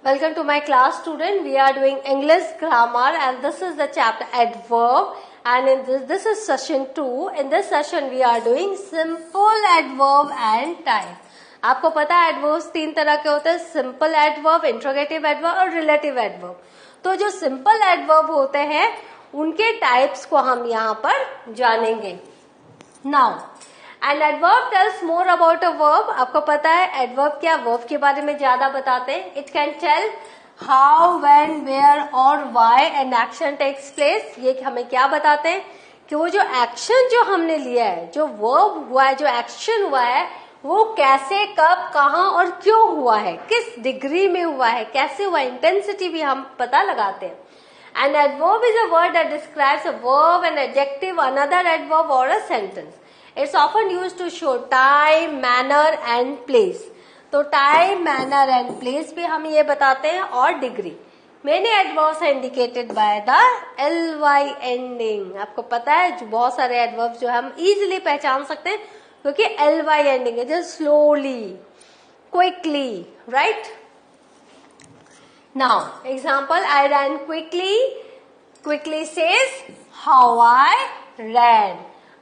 Welcome to my class, student. We are doing English grammar and this is the chapter adverb, and in this is session 2. In this session we are doing simple adverb and type. आपको पता है adverbs तीन तरह के होते हैं, simple adverb, interrogative adverb और relative adverb. तो जो simple adverb होते हैं उनके types को हम यहाँ पर जानेंगे. Now, and adverb tells more about a verb. आपको पता है एडवर्ब क्या, वर्ब के बारे में ज्यादा बताते हैं. It can tell how, when, where और why an action takes place. ये हमें क्या बताते हैं कि वो जो एक्शन जो हमने लिया है, जो वर्ब हुआ है, जो एक्शन हुआ है, वो कैसे, कब, कहाँ और क्यों हुआ है, किस डिग्री में हुआ है, कैसे हुआ, इंटेंसिटी भी हम पता लगाते हैं. And adverb is a word that describes a verb, an adjective, another adverb और a sentence. It's often used to show time, manner and place. तो time, manner and place भी हम ये बताते हैं और degree. Many adverbs are indicated by the ly ending. आपको पता है जो बहुत सारे adverbs जो हम easily पहचान सकते हैं क्योंकि ly ending है, जैसे slowly, quickly, right? Now, example, I ran quickly. Quickly says how I ran.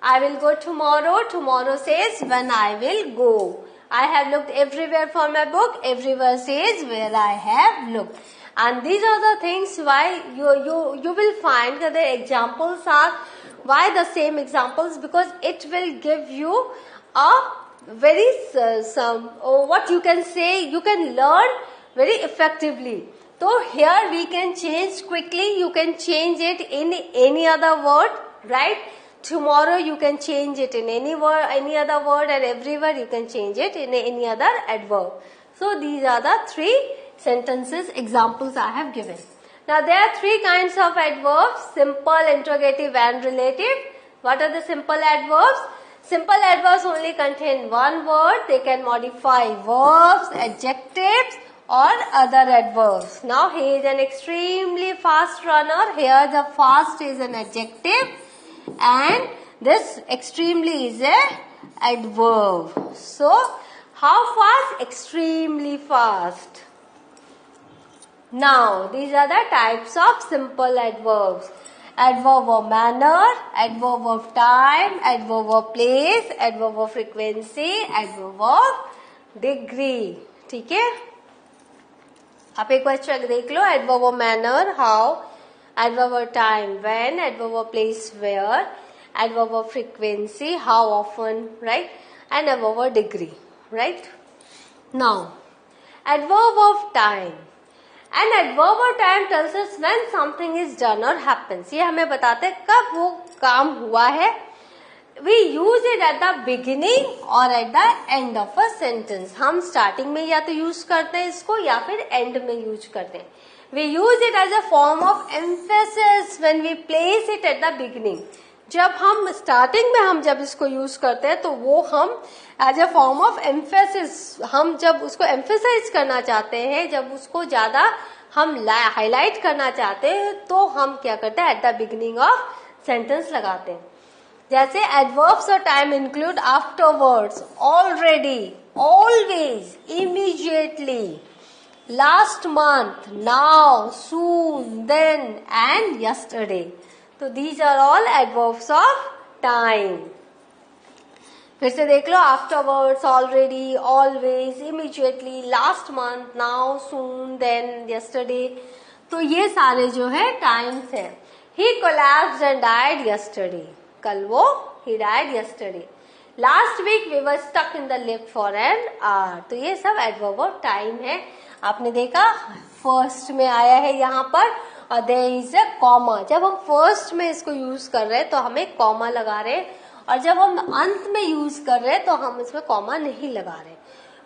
I will go tomorrow. Tomorrow says when I will go. I have looked everywhere for my book. Everywhere says where I have looked. And these are the things why you will find that the examples are why the same examples, because it will give you a very what you can say, you can learn very effectively. So here we can change quickly. You can change it in any other word, right? Tomorrow you can change it in any word, any other word, and everywhere you can change it in any other adverb. So these are the three sentences examples I have given. Now there are three kinds of adverbs: simple, interrogative and relative. What are the simple adverbs? Simple adverbs only contain one word. They can modify verbs, adjectives or other adverbs. Now he is an extremely fast runner. Here the fast is an adjective. And this extremely is a adverb. So, how fast? Extremely fast. Now, these are the types of simple adverbs. Adverb of manner, adverb of time, adverb of place, adverb of frequency, adverb of degree. ठीक है? आप एक बार check देख लो. Adverb of manner, how. Adverb of time, when. Adverb of place, where. Adverb of frequency, how often, right? And adverb of degree, right? Now, adverb of time. An adverb of time tells us when something is done or happens. ये हमें बताते हैं कब वो काम हुआ है. We use it at the beginning or at the end of a sentence. हम starting में या तो use करते हैं इसको या फिर end में use करते हैं. We use it as a form of emphasis when we place it at the beginning. जब हम starting में हम जब इसको use करते हैं तो वो हम as a form of emphasis, हम जब उसको emphasize करना चाहते हैं, जब उसको ज्यादा हम highlight करना चाहते हैं तो हम क्या करते हैं, at the beginning of sentence लगाते हैं. जैसे adverbs of time include afterwards, already, always, immediately, last month, now, soon, then and yesterday. So these are all adverbs of time. फिर से देख लो, afterwards, already, always, immediately, last month, now, soon, then, yesterday. तो ये सारे जो है times है. He collapsed and died yesterday. कल वो he died yesterday. Last week we were stuck in the lift for an hour. तो ये सब adverb of time है. आपने देखा फर्स्ट में आया है यहाँ पर और देयर इज अ कॉमा. जब हम फर्स्ट में इसको यूज कर रहे हैं तो हमें कॉमा लगा रहे हैं और जब हम अंत में यूज कर रहे हैं तो हम इसमें कॉमा नहीं लगा रहे.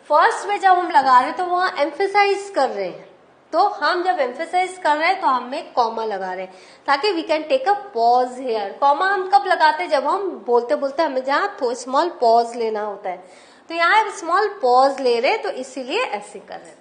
फर्स्ट में जब हम लगा रहे हैं तो वहाँ एम्फेसाइज कर रहे हैं, तो हम जब एम्फेसाइज कर रहे हैं तो हमें कॉमा लगा रहे हैं ताकि we can take a pause here. Comma हम कब लगाते हैं, जब हम बोलते बोलते हमें जहाँ स्मॉल पॉज लेना होता है, तो यहाँ स्मॉल पॉज ले रहे हैं तो इसीलिए ऐसे कर रहे हैं.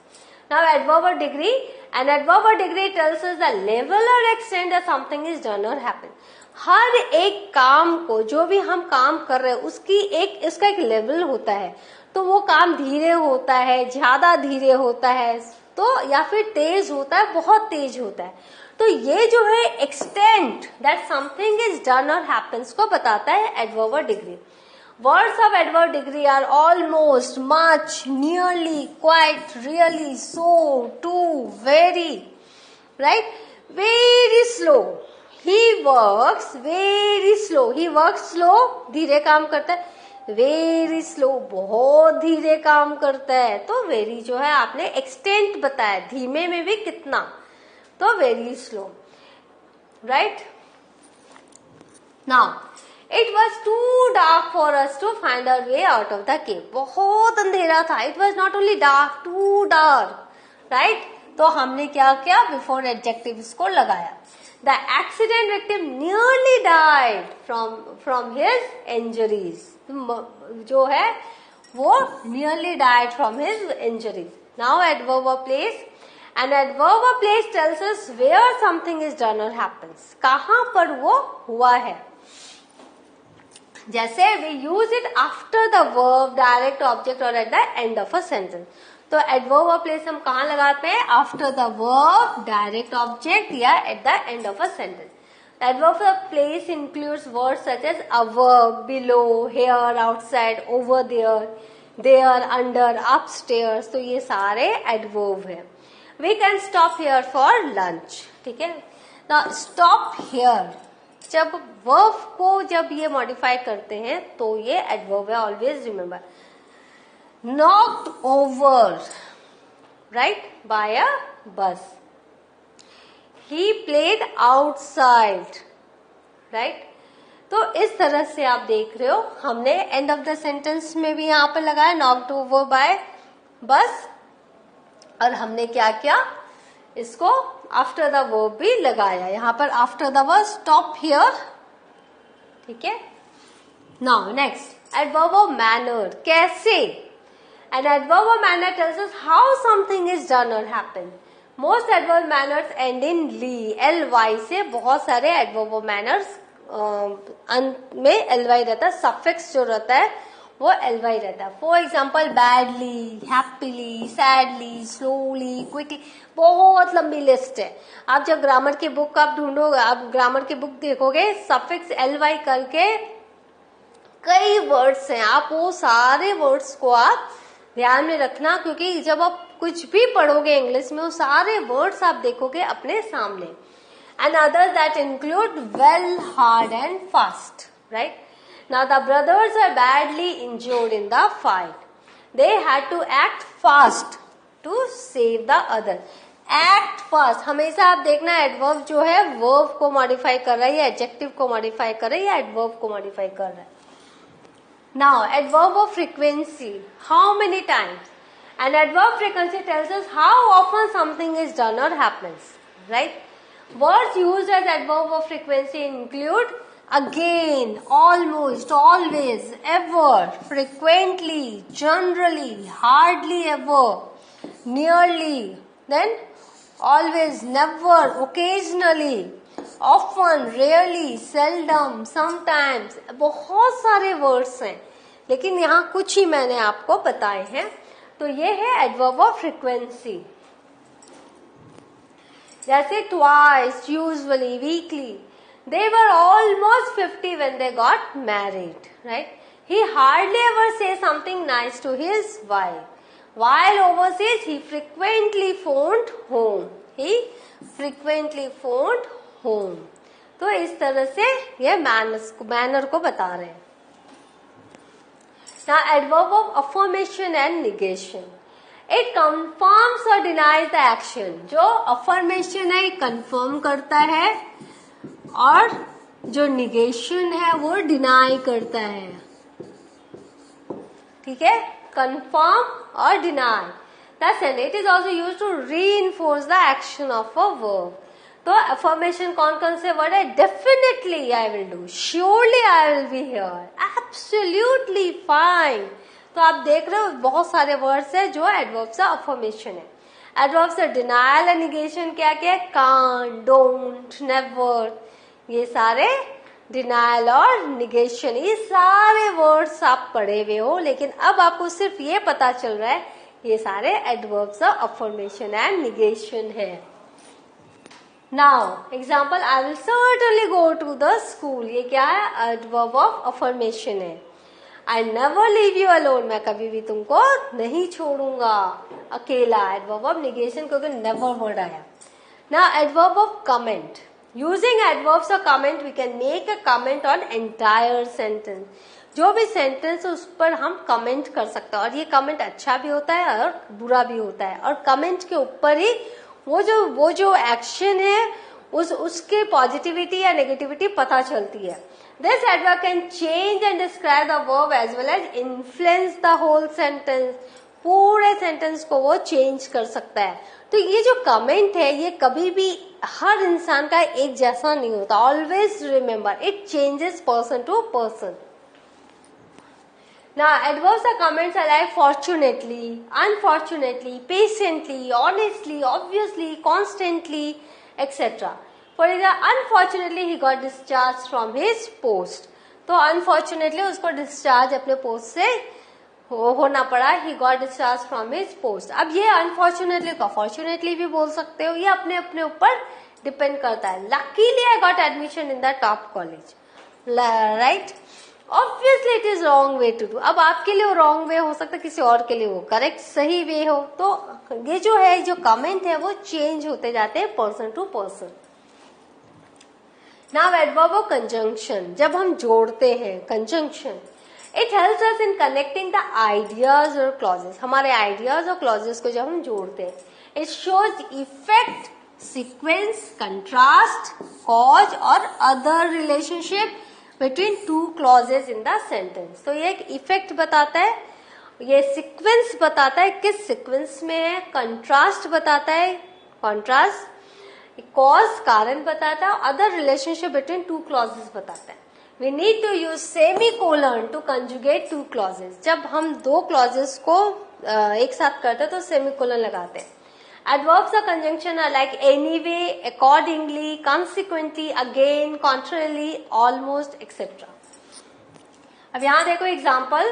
Now adverb of degree. An adverb of degree tells us the level or extent that something is done or happened. हर एक काम को, जो भी हम काम कर रहे हैं उसका एक लेवल होता है. तो वो काम धीरे होता है, ज्यादा धीरे होता है, तो या फिर तेज होता है, बहुत तेज होता है। तो ये जो है extent that something is done और हैपेंस को बताता है एडवर्ब और degree. Words of adverb degree are almost, much, nearly, quite, really, so, too, very, right. Very slow, he works very slow, he works slow, धीरे काम करता है। Very slow, बहुत धीरे काम करता है। तो वेरी जो है आपने एक्सटेंट बताया, धीमे में भी कितना, तो very slow, right. Now it was too dark for us to find our way out of the cave. बहुत अंधेरा था। It was not only dark, too dark, right. तो हमने क्या किया, बिफोर एडजेक्टिव इसको लगाया। The accident victim nearly died from his injuries, जो है वो nearly died from his injuries. Now adverb of place, and adverb of place tells us where something is done और हैपेंस, कहां पर वो हुआ है। जैसे we use it after the verb, direct object और at the end of a sentence. तो adverb of place हम कहां लगाते हैं, after the verb, direct object या at the end of a sentence. Adverb of place includes words such as above, below, here, outside, over there, there, under, upstairs. तो ये सारे adverb है। We can stop here for lunch, ठीक है ना। Stop here, जब verb को जब ये मॉडिफाई करते हैं तो ये एडवर्ब है, always remember. knocked over, right, by a bus. He played outside, right. तो इस तरह से आप देख रहे हो, हमने एंड ऑफ द सेंटेंस में भी यहाँ पर लगाया knocked over by bus, और हमने क्या किया, इसको आफ्टर द वर्ब भी लगाया। यहाँ पर after the verb stop here, ठीक है। Now next adverb of manner, कैसे। An adverb of manner tells us how something is done or happened. Most adverb manners end in ly से बहुत सारे adverb of manners अंत में ly रहता है, suffix जो रहता है वो ly रहता है। For example, badly, happily, sadly, slowly, quickly, बहुत लंबी लिस्ट है। आप जब ग्रामर की बुक आप ढूंढोगे, आप ग्रामर की बुक देखोगे, suffix ly करके कई वर्ड्स हैं, आप वो सारे वर्ड्स को आप ध्यान में रखना, क्योंकि जब आप कुछ भी पढ़ोगे इंग्लिश में वो सारे वर्ड्स आप देखोगे अपने सामने। And others that include well, hard and fast, right. Now the brothers are badly injured in the fight, they had to act fast to save the other. Act fast, हमेशा आप देखना एडवर्ब जो है verb को modify कर रहा है या एडजेक्टिव को मॉडिफाई कर रहा है या एडवर्ब को मॉडिफाई कर रहा है। Now, adverb of frequency, how many times? An adverb frequency tells us how often something is done or happens, right? Words used as adverb of frequency include again, almost, always, ever, frequently, generally, hardly ever, nearly, then always, never, occasionally, often, rarely, seldom, sometimes, बहुत सारे words हैं, लेकिन यहाँ कुछ ही मैंने आपको बताए हैं। तो ये है एडवर्ब ऑफ फ्रीक्वेंसी, जैसे twice, usually, weekly. They were almost 50 when they got married, right? He hardly ever says something nice to his wife. While overseas, he frequently phoned home. He frequently phoned home. तो इस तरह से ये manner को बता रहे हैं। Now, adverb of affirmation and negation. It confirms or denies the action. जो affirmation है confirm करता है, और जो negation है वो deny करता है, ठीक है। confirm और deny. Thus, it is also used to reinforce the action of a verb. तो affirmation कौन कौन से वर्ड है? Definitely I will do, surely I will be here, absolutely fine. तो आप देख रहे हो बहुत सारे वर्ड्स है जो एडवर्ब्स ऑफ अफर्मेशन है। Adverbs of denial and negation क्या क्या है? कांट, डोंट, नेवर, ये सारे डिनायल और निगेशन, ये सारे वर्ड्स आप पढ़े हुए हो, लेकिन अब आपको सिर्फ ये पता चल रहा है ये सारे adverbs of affirmation and negation है. Now example, I will certainly go to the school. ये क्या है? एडवर्ब ऑफ अफर्मेशन है. I never leave you alone. मैं कभी भी तुमको नहीं छोड़ूंगा अकेला. एडवर्ब ऑफ निगेशन क्योंकि नेवर वर्ड आया. Now adverb of comment. Using adverbs of comment we can make a comment on entire sentence. जो भी सेंटेंस है उस पर हम कमेंट कर सकते हैं, और ये कमेंट अच्छा भी होता है और बुरा भी होता है, और कमेंट के ऊपर ही वो जो एक्शन है उसके पॉजिटिविटी या नेगेटिविटी पता चलती है. This adverb can change and describe the verb as well as influence the whole sentence. पूरे सेंटेंस को वो चेंज कर सकता है. तो ये जो कमेंट है ये कभी भी हर इंसान का एक जैसा नहीं होता. Always remember it changes person to person. Now, adverbs or comments are like fortunately, unfortunately, patiently, honestly, obviously, constantly, etc. For example, unfortunately he got discharged from his post. तो unfortunately उसको discharge अपने post से होना पड़ा. He got discharged from his post. अब ये unfortunately को fortunately भी बोल सकते हो, ये अपने अपने ऊपर डिपेंड करता है. Luckily I got admission in the top college. Right? Obviously it is wrong way to do. अब आपके लिए वो wrong way हो सकता है, किसी और के लिए वो correct सही way हो. तो ये जो है, जो comment है वो change होते जाते हैं person to person. Now adverb of conjunction. जब हम जोड़ते हैं conjunction, it helps us in connecting the ideas or clauses. हमारे ideas और clauses को जब हम जोड़ते हैं, it shows effect, sequence, contrast, cause और other relationship between two clauses in the sentence. तो ये एक इफेक्ट बताता है, ये सीक्वेंस बताता है किस सीक्वेंस में है, कंट्रास्ट बताता है, कॉन्ट्रास्ट, कॉज कारण बताता है, other relationship between two clauses बताता है. We need to use semi colon to conjugate two clauses. जब हम दो क्लॉजेस को एक साथ करते हैं तो सेमी कोलन लगाते हैं. Adverbs of conjunction are like anyway, accordingly, consequently, again, contrarily, almost, etc. अब यहाँ देखो एग्जाम्पल,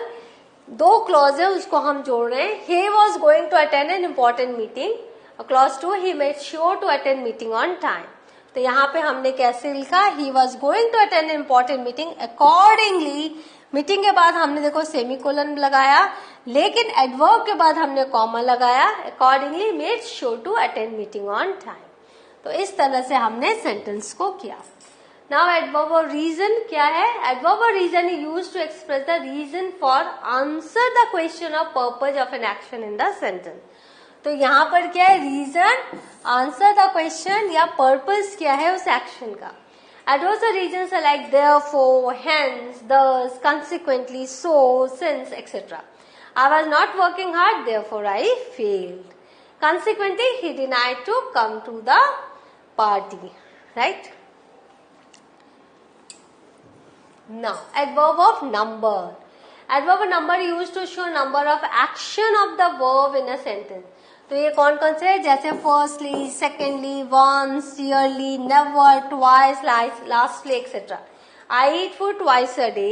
दो क्लॉज है उसको हम जोड़ रहे हैं. He was going to attend an important meeting. Clause 2, he made sure to attend meeting on time. तो यहाँ पे हमने कैसे लिखा? He was going to attend an important meeting. Accordingly, meeting के बाद हमने देखो सेमीकोलन लगाया, लेकिन एडवर्ब के बाद हमने कॉमा लगाया. Accordingly made sure to attend meeting on time. तो इस तरह से हमने सेंटेंस को किया. नाउ एडवर्ब ऑफ रीजन क्या है? Adverb of reason is used to express the reason for answer the question of purpose of an action in the sentence. तो यहाँ पर क्या है? रीजन, आंसर द क्वेश्चन या पर्पज क्या है उस एक्शन का. Adverbs of reasons are like therefore, hence, thus, consequently, so, since, etc. I was not working hard, therefore I failed. Consequently, he denied to come to the party. Right? Now, adverb of number. Adverb of number used to show number of action of the verb in a sentence. तो ये कौन कौन से है? जैसे firstly, secondly, once, yearly, never, twice, lastly, etcetera. I eat food twice a day.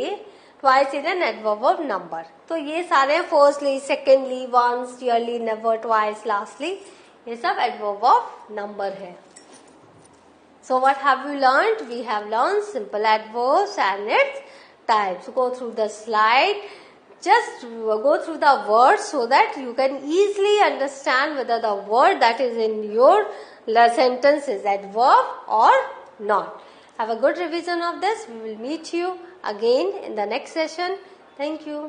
Twice is an adverb of number. तो ये सारे firstly, secondly, once, yearly, never, twice, lastly, ये सब एडवर्ब ऑफ नंबर है. So what have we learned? We have learned simple adverbs and its types. Go through the slide. Just go through the words so that you can easily understand whether the word that is in your sentence is adverb or not. Have a good revision of this. We will meet you again in the next session. Thank you.